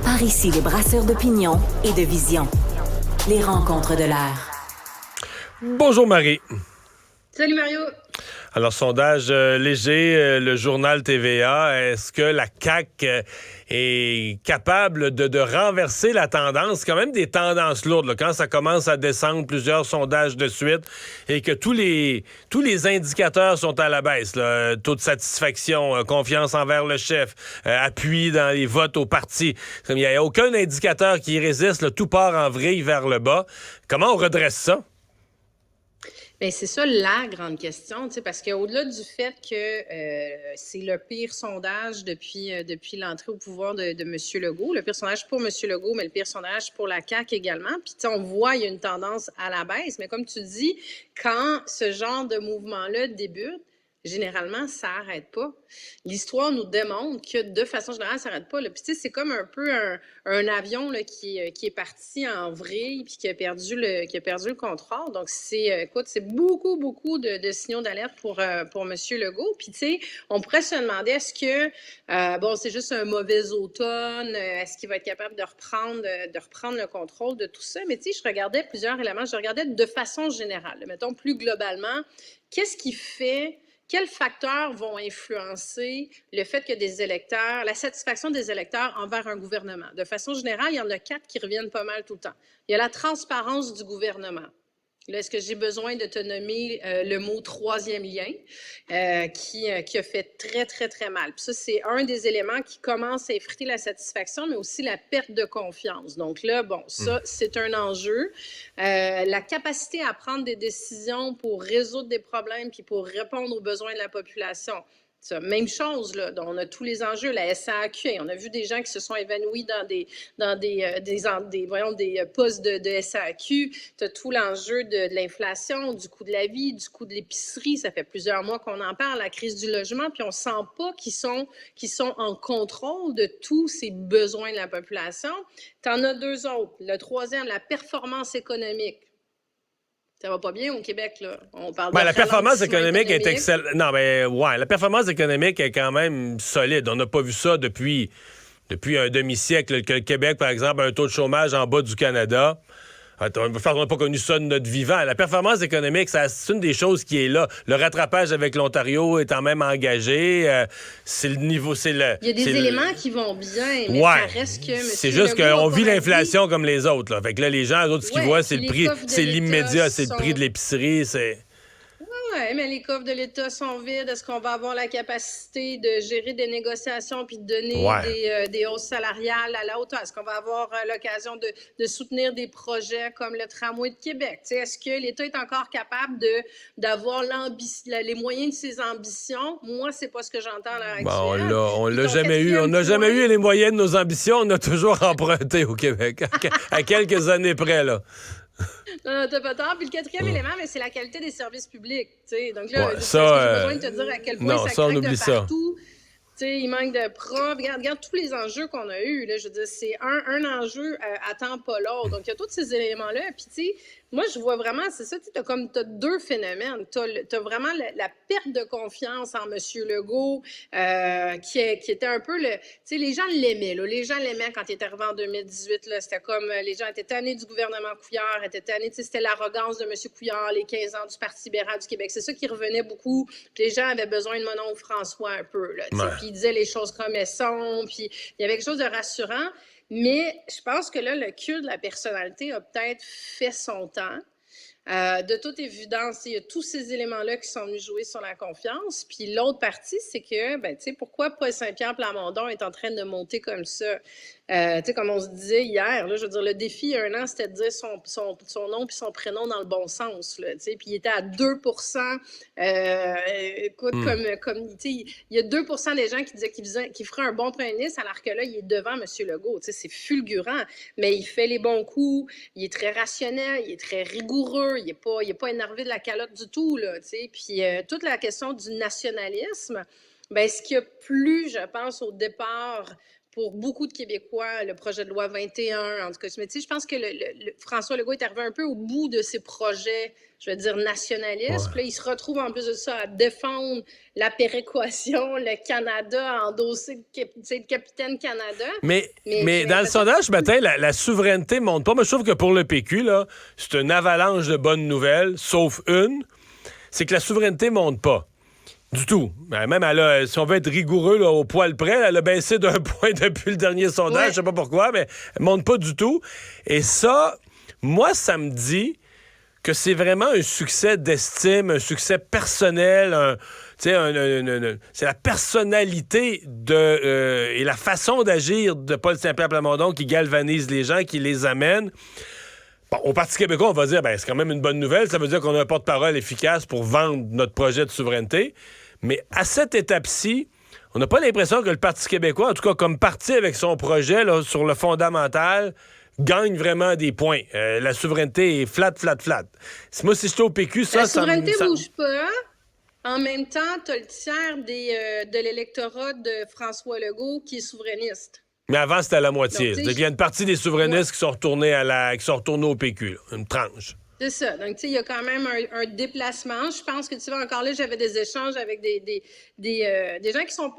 Par ici, les brasseurs d'opinion et de vision. Les rencontres de l'air. Bonjour Marie. Salut Mario. Alors, sondage léger, le journal TVA. Est-ce que la CAQ est capable de renverser la tendance? Quand même des tendances lourdes, là, quand ça commence à descendre plusieurs sondages de suite et que tous les indicateurs sont à la baisse. Là. Taux de satisfaction, confiance envers le chef, appui dans les votes au parti. Il n'y a aucun indicateur qui résiste. Là, tout part en vrille vers le bas. Comment on redresse ça? Bien, c'est ça la grande question, parce qu'au-delà du fait que c'est le pire sondage depuis l'entrée au pouvoir de M. Legault, le pire sondage pour M. Legault, mais le pire sondage pour la CAQ également. Puis on voit, il y a une tendance à la baisse, mais comme tu dis, quand ce genre de mouvement-là débute, généralement, ça n'arrête pas. L'histoire nous démontre que, de façon générale, ça n'arrête pas. Là. Puis, tu sais, c'est comme un peu un avion là, qui est parti en vrille puis qui a perdu le contrôle. Donc, c'est beaucoup, beaucoup de signaux d'alerte pour M. Legault. Puis, tu sais, on pourrait se demander, est-ce que, c'est juste un mauvais automne? Est-ce qu'il va être capable de reprendre le contrôle de tout ça? Mais, tu sais, je regardais plusieurs éléments. Je regardais de façon générale. Là, mettons, plus globalement, qu'est-ce qui fait... Quels facteurs vont influencer le fait que la satisfaction des électeurs envers un gouvernement? De façon générale, il y en a 4 qui reviennent pas mal tout le temps. Il y a la transparence du gouvernement. Là, est-ce que j'ai besoin de te nommer le mot troisième lien qui a fait très, très, très mal? Puis ça, c'est un des éléments qui commence à effriter la satisfaction, mais aussi la perte de confiance. Donc là, ça, c'est un enjeu. La capacité à prendre des décisions pour résoudre des problèmes puis pour répondre aux besoins de la population. Ça, même chose, là, on a tous les enjeux, la SAQ, on a vu des gens qui se sont évanouis dans des postes de SAQ. Tu as tout l'enjeu de l'inflation, du coût de la vie, du coût de l'épicerie. Ça fait plusieurs mois qu'on en parle, la crise du logement, puis on sent pas qu'ils sont en contrôle de tous ces besoins de la population. Tu en as 2 autres. Le troisième, la performance économique. Ça va pas bien au Québec, là. On parle de la performance économique est excellente. Non, mais ouais, la performance économique est quand même solide. On n'a pas vu ça depuis un demi-siècle. Que le Québec, par exemple, a un taux de chômage en bas du Canada. On n'a pas connu ça de notre vivant. La performance économique, c'est une des choses qui est là. Le rattrapage avec l'Ontario étant même engagé. C'est le niveau... Il y a des éléments qui vont bien, mais ça reste que... C'est juste qu'on vit l'inflation comme les autres. Là. Fait que là, les gens, eux autres, ce qu'ils voient, c'est le prix, c'est l'immédiat, c'est le prix de l'épicerie, c'est... Oui, mais les coffres de l'État sont vides. Est-ce qu'on va avoir la capacité de gérer des négociations puis de donner des hausses salariales à la hauteur? Est-ce qu'on va avoir l'occasion de soutenir des projets comme le tramway de Québec? T'sais, est-ce que l'État est encore capable d'avoir les moyens de ses ambitions? Moi, c'est pas ce que j'entends à l'heure actuelle. On l'a jamais eu. On n'a jamais eu les moyens de nos ambitions. On a toujours emprunté au Québec. À quelques années près, là. Non, t'as pas tort. Puis le quatrième élément, c'est la qualité des services publics. T'sais. Donc là, j'ai besoin de te dire à quel point ça craque de partout. Il manque de profs. Regarde tous les enjeux qu'on a eus. Là, je veux dire, c'est un enjeu à temps pas l'autre. Donc, il y a tous ces éléments-là. Puis, tu sais, moi, je vois vraiment, c'est ça, tu as 2 phénomènes. Tu as vraiment la perte de confiance en M. Legault, qui était un peu le... Tu sais, les gens l'aimaient, là. Les gens l'aimaient quand il est arrivé en 2018, là. C'était comme, les gens étaient tannés du gouvernement Couillard, étaient tannés, tu sais, c'était l'arrogance de M. Couillard, les 15 ans du Parti libéral du Québec. C'est ça qui revenait beaucoup. Puis les gens avaient besoin de mon oncle François un peu, là. Puis il disait les choses comme elles sont, puis il y avait quelque chose de rassurant. Mais je pense que là, le culte de la personnalité a peut-être fait son temps. De toute évidence, il y a tous ces éléments-là qui sont venus jouer sur la confiance. Puis l'autre partie, c'est que, tu sais, pourquoi Paul Saint-Pierre Plamondon est en train de monter comme ça? Tu sais, comme on se disait hier, là, je veux dire, le défi il y a 1 an, c'était de dire son nom puis son prénom dans le bon sens, là, tu sais. Puis il était à 2 écoute, comme tu sais, il y a 2 des gens qui disaient qu'il ferait un bon premier ministre, alors que là, il est devant M. Legault. Tu sais, c'est fulgurant. Mais il fait les bons coups, il est très rationnel, il est très rigoureux, il est pas énervé de la calotte du tout, là, tu sais. Puis toute la question du nationalisme, ce qui a plu, je pense, au départ pour beaucoup de Québécois, le projet de loi 21, en tout cas. Mais tu sais, je pense que François Legault est arrivé un peu au bout de ses projets, je veux dire, nationalistes. Ouais. Puis là, il se retrouve en plus de ça à défendre la péréquation, le Canada, à endosser le capitaine Canada. Mais dans le sondage ce matin, la souveraineté monte pas. Moi, je trouve que pour le PQ, là, c'est une avalanche de bonnes nouvelles, sauf une, c'est que la souveraineté monte pas. Du tout. Même, si on veut être rigoureux là, au poil près, elle a baissé d'un point depuis le dernier sondage. Je sais pas pourquoi, mais elle monte pas du tout. Et ça, moi, ça me dit que c'est vraiment un succès d'estime, un succès personnel, c'est la personnalité et la façon d'agir de Paul Saint-Pierre Plamondon qui galvanise les gens, qui les amène. Bon, au Parti québécois, on va dire, c'est quand même une bonne nouvelle. Ça veut dire qu'on a un porte-parole efficace pour vendre notre projet de souveraineté. Mais à cette étape-ci, on n'a pas l'impression que le Parti québécois, en tout cas comme parti avec son projet là, sur le fondamental, gagne vraiment des points. La souveraineté est flat. Moi, si j'étais au PQ, la souveraineté ne bouge pas. En même temps, tu as le tiers de l'électorat de François Legault qui est souverainiste. Mais avant, c'était à la moitié. Donc, il y a une partie des souverainistes qui sont retournés au PQ, là, une tranche. C'est ça. Donc, tu sais, il y a quand même un déplacement. Je pense que, tu vois, encore là, j'avais des échanges avec des gens qui sont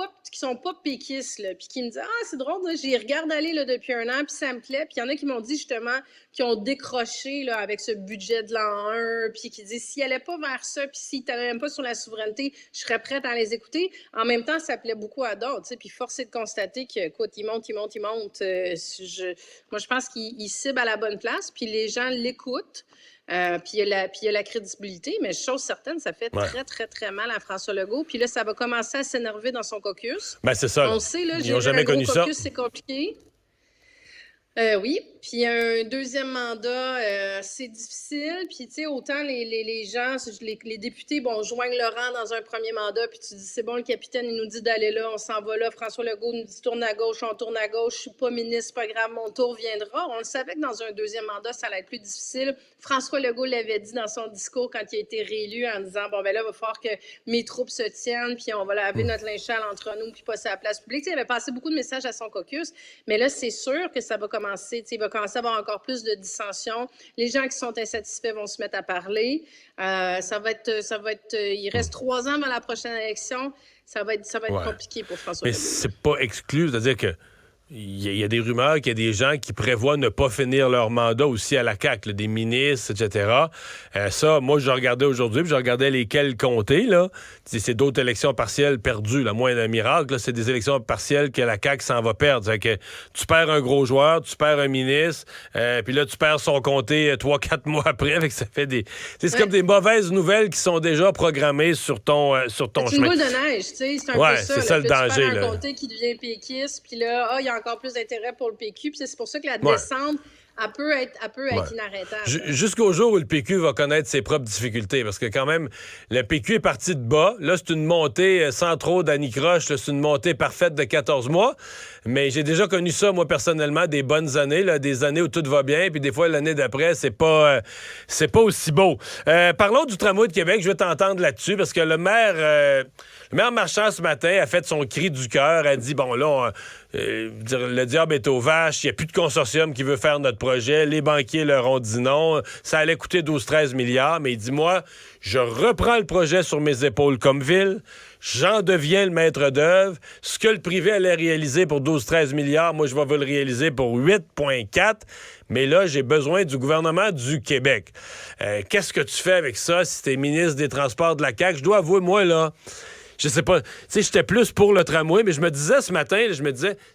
pas péquistes, là, puis qui me disent « Ah, c'est drôle, là, j'y regarde aller là, depuis un an, puis ça me plaît. » Puis il y en a qui m'ont dit, justement, qui ont décroché là, avec ce budget de l'an 1, puis qui disent « S'ils n'allaient pas vers ça, puis s'ils n'étaient même pas sur la souveraineté, je serais prête à les écouter. » En même temps, ça plaît beaucoup à d'autres, tu sais, puis force est de constater que, écoute, ils montent. Moi, je pense qu'ils ciblent à la bonne place, puis les gens l'écoutent. Puis il y a la crédibilité, mais chose certaine, ça fait très, très, très mal à François Legault. Puis là, ça va commencer à s'énerver dans son caucus. C'est ça. On sait, là, ils n'ont jamais connu ça. Caucus, c'est compliqué. Oui, puis un deuxième mandat, c'est difficile. Puis, tu sais, autant les gens, les députés, joignent le rang dans un premier mandat, puis tu dis, c'est bon, le capitaine, il nous dit d'aller là, on s'en va là. François Legault nous dit, tourne à gauche, on tourne à gauche, je suis pas ministre, pas grave, mon tour viendra. On le savait que dans un deuxième mandat, ça allait être plus difficile. François Legault l'avait dit dans son discours quand il a été réélu en disant, là, il va falloir que mes troupes se tiennent, puis on va laver notre linge sale entre nous, puis passer à la place publique. Tu sais, il avait passé beaucoup de messages à son caucus, mais là, c'est sûr que ça va commencer. Il va commencer à avoir encore plus de dissensions. Les gens qui sont insatisfaits vont se mettre à parler. Ça va être. Il reste 3 ans avant la prochaine élection. Ça va être compliqué pour François Legault. Mais c'est pas exclu, c'est-à-dire que il y a des rumeurs qu'il y a des gens qui prévoient ne pas finir leur mandat aussi à la CAQ, là, des ministres, etc. Ça, moi, je regardais aujourd'hui, puis je regardais lesquels compter, là. C'est d'autres élections partielles perdues, là, moins d'un miracle. Là, c'est des élections partielles que la CAQ s'en va perdre. C'est que tu perds un gros joueur, tu perds un ministre, puis là, tu perds son comté 3-4 mois après. Avec ça fait des... C'est comme des mauvaises nouvelles qui sont déjà programmées sur ton chemin. C'est une boule de neige, tu sais. C'est un peu ça. C'est ça le danger. Tu perds un comté qui devient péquiste, puis là, il y a encore plus d'intérêt pour le PQ. Puis c'est pour ça que la descente, elle peut être inarrêtable. Jusqu'au jour où le PQ va connaître ses propres difficultés. Parce que quand même, le PQ est parti de bas. Là, c'est une montée sans trop d'anicroche. C'est une montée parfaite de 14 mois. Mais j'ai déjà connu ça, moi, personnellement, des bonnes années, là, des années où tout va bien. Puis des fois, l'année d'après, c'est pas aussi beau. Parlons du tramway de Québec. Je vais t'entendre là-dessus. Parce que le maire Marchand, ce matin, a fait son cri du cœur. A dit, le diable est aux vaches. Il n'y a plus de consortium qui veut faire notre projet. Les banquiers leur ont dit non. Ça allait coûter 12-13 milliards. Mais il dit, moi, je reprends le projet sur mes épaules comme ville. J'en deviens le maître d'œuvre. Ce que le privé allait réaliser pour 12-13 milliards, moi, je vais le réaliser pour 8,4. Mais là, j'ai besoin du gouvernement du Québec. Qu'est-ce que tu fais avec ça si t'es ministre des Transports de la CAQ? Je dois avouer, moi, là... Je sais pas, tu sais, j'étais plus pour le tramway, mais je me disais ce matin,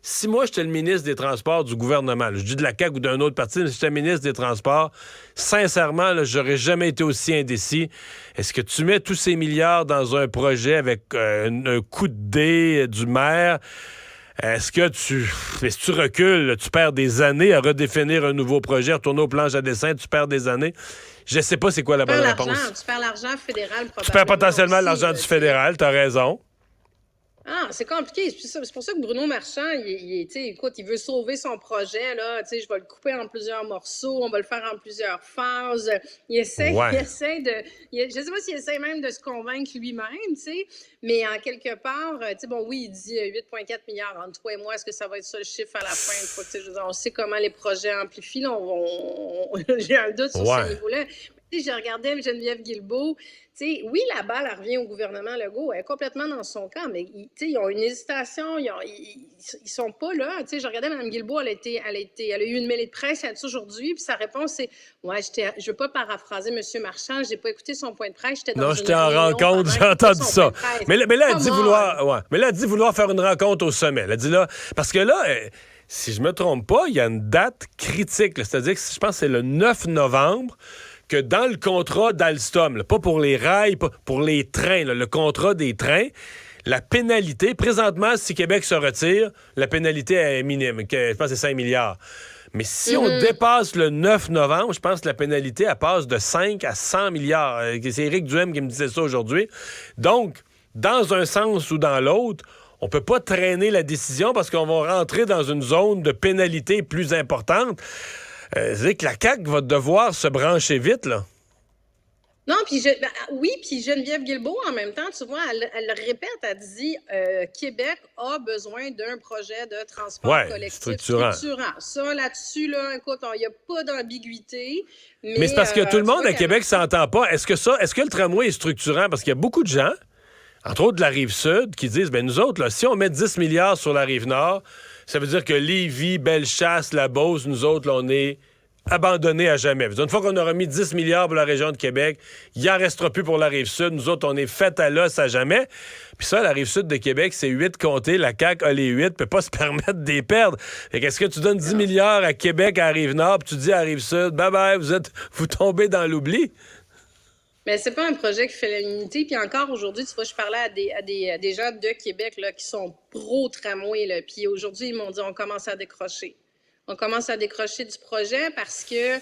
si moi j'étais le ministre des Transports du gouvernement, là, je dis de la CAQ ou d'un autre parti, mais si j'étais ministre des Transports, sincèrement, là, j'aurais jamais été aussi indécis. Est-ce que tu mets tous ces milliards dans un projet avec un coup de dé du maire? Est-ce que si tu recules, là, tu perds des années à redéfinir un nouveau projet, retourner aux planches à dessin, tu perds des années? Je sais pas c'est quoi la bonne réponse. Tu perds l'argent fédéral, probablement. Tu perds potentiellement aussi, l'argent du fédéral, t'as raison. Ah, c'est compliqué. C'est pour ça que Bruno Marchand, écoute, il veut sauver son projet, là. Tu sais, je vais le couper en plusieurs morceaux, on va le faire en plusieurs phases. Il essaie, Ouais. je sais pas s'il essaie même de se convaincre lui-même, tu sais, mais en quelque part, tu sais, bon, oui, il dit 8,4 milliards entre toi et moi. Est-ce que ça va être ça le chiffre à la fin? Une fois que, tu sais, je veux dire, on sait comment les projets amplifient, là, j'ai un doute sur ce Ouais. niveau-là. Tu sais, j'ai regardé Geneviève Guilbeault. Tu sais, oui, la balle elle revient au gouvernement Legault, elle est complètement dans son camp, mais tu sais, ils ont une hésitation, ils sont pas là. Tu sais, je regardais Mme Guilbeault, elle a eu une mêlée de presse aujourd'hui, puis sa réponse c'est, ouais, je veux pas paraphraser M. Marchand, j'ai pas écouté son point de presse, j'étais dans Non, une j'étais en réunion rencontre, pendant j'ai qu'il faisait entendu son ça. point de presse. Mais là, elle dit Come on! vouloir. Ouais. Mais là, elle dit vouloir faire une rencontre au sommet. Elle a dit là. Parce que là, si je me trompe pas, il y a une date critique. Là. C'est-à-dire que je pense que c'est le 9 novembre que dans le contrat d'Alstom, là, pas pour les rails, pas pour les trains, là, le contrat des trains, la pénalité, présentement, si Québec se retire, la pénalité est minime. Je pense que c'est 5 milliards. Mais si on dépasse le 9 novembre, je pense que la pénalité, elle passe de 5 à 100 milliards. C'est Éric Duhem qui me disait ça aujourd'hui. Donc, dans un sens ou dans l'autre, on peut pas traîner la décision parce qu'on va rentrer dans une zone de pénalité plus importante. C'est que la CAQ va devoir se brancher vite, là. Non, oui, puis Geneviève Guilbeault, en même temps, tu vois, elle le répète, elle dit Québec a besoin d'un projet de transport collectif structurant. Ça, là-dessus, là, écoute, il n'y a pas d'ambiguïté. Mais c'est parce que tout le monde à Québec s'entend pas. Est-ce que le tramway est structurant? Parce qu'il y a beaucoup de gens, entre autres de la Rive-Sud, qui disent, ben nous autres, là, si on met 10 milliards sur la Rive-Nord, ça veut dire que Lévis, Bellechasse, La Beauce, nous autres, là, on est abandonnés à jamais. Une fois qu'on aura mis 10 milliards pour la région de Québec, il n'en restera plus pour la Rive-Sud. Nous autres, on est fait à l'os à jamais. Puis ça, la Rive-Sud de Québec, c'est 8 comtés. La CAQ a les 8, peut pas se permettre de les perdre. Fait qu'est-ce que tu donnes 10 milliards à Québec, à la Rive-Nord, puis tu dis à la Rive-Sud, bye-bye, vous tombez dans l'oubli? Mais c'est pas un projet qui fait l'unité. Puis encore aujourd'hui, tu vois, je parlais à des gens de Québec là, qui sont pro-tramway. Là. Puis aujourd'hui, ils m'ont dit on commence à décrocher. On commence à décrocher du projet parce que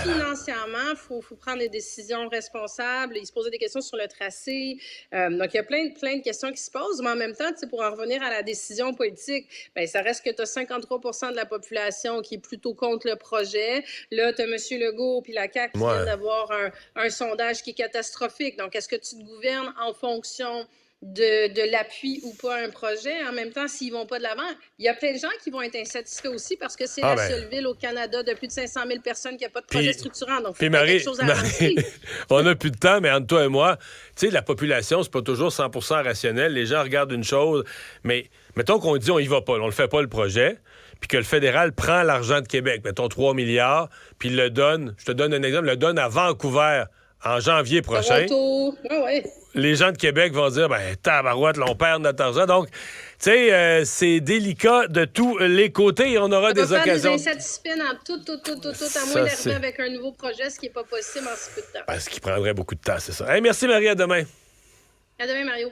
financièrement, il faut prendre des décisions responsables. Ils se posaient des questions sur le tracé. Donc, il y a plein de questions qui se posent. Mais en même temps, pour en revenir à la décision politique, bien, ça reste que tu as 53 % de la population qui est plutôt contre le projet. Là, tu as M. Legault puis la CAQ qui viennent d'avoir un sondage qui est catastrophique. Donc, est-ce que tu te gouvernes en fonction de l'appui ou pas à un projet? En même temps, s'ils vont pas de l'avant, il y a plein de gens qui vont être insatisfaits aussi parce que c'est seule ville au Canada de plus de 500 000 personnes qui n'a pas de projet structurant. Donc, il faut quelque chose à avancer. On n'a plus de temps, mais entre toi et moi, tu sais, la population, c'est pas toujours 100% rationnel. Les gens regardent une chose, mais mettons qu'on dit on y va pas, on le fait pas le projet, puis que le fédéral prend l'argent de Québec, mettons 3 milliards, puis il le donne, je te donne un exemple, le donne à Vancouver en janvier prochain. Toronto. Ouais. Les gens de Québec vont dire, ben, tabarouette, là, on perd notre argent. Donc, tu sais, c'est délicat de tous les côtés et on aura des occasions. On va faire des insatisfaits dans tout, à moins d'arriver avec un nouveau projet, ce qui n'est pas possible en si peu de temps. Parce qu'il prendrait beaucoup de temps, c'est ça. Hey, merci, Marie, à demain. À demain, Mario.